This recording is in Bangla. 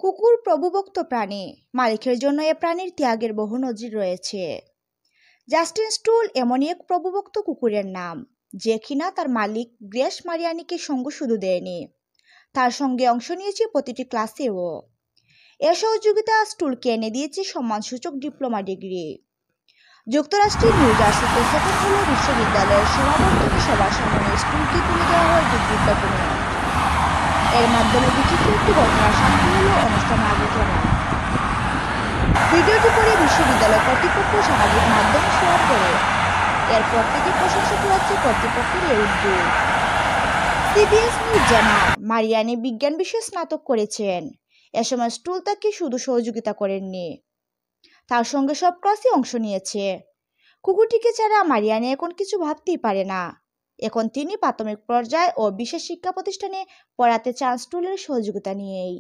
কুকুর প্রভুভক্ত প্রাণী, মালিকের জন্য এ প্রাণীর ত্যাগের বহু নজির রয়েছে। জাস্টিন স্টুল এমনই এক প্রভুভক্ত কুকুরের নাম, যে কিনা তার মালিক গ্রেস মারিয়ানিকে সঙ্গ শুধু দেয়নি, তার সঙ্গে অংশ নিয়েছে প্রতিটি ক্লাসেও। এ সহযোগিতা স্টুলকে এনে দিয়েছে সম্মানসূচক ডিপ্লোমা ডিগ্রি। যুক্তরাষ্ট্রের নিউ জার্সিতে সেকেন্ড হল বিশ্ববিদ্যালয়ের সমাবর্তন সবার সামনে স্টুলকে তুলে দেওয়া হয় গুরুত্বপূর্ণ। এর মাধ্যমে বিচিত্র একটি ঘটনা সামনে হল অনুষ্ঠান আয়োজনে। ভিডিওটি পরে বিশ্ববিদ্যালয় কর্তৃপক্ষ সামাজিক মাধ্যমে শেয়ার করে। এরপর থেকে প্রশংসা কুড়াচ্ছে কর্তৃপক্ষের এই উদ্যোগ। সিবিএস নিউজ জানায়, মারিয়ানি বিজ্ঞান বিষয়ে স্নাতক করেছেন। এ সময় স্টুল তাকে শুধু সহযোগিতা করেননি, তার সঙ্গে সব ক্লাসে অংশ নিয়েছে। কুকুরটিকে ছাড়া মারিয়ানি এখন কিছু ভাবতেই পারে না। এখন তিনি প্রাথমিক পর্যায়ে ও বিশেষ শিক্ষা প্রতিষ্ঠানে পড়াতে চান স্টুলের সহযোগিতা নিয়েই।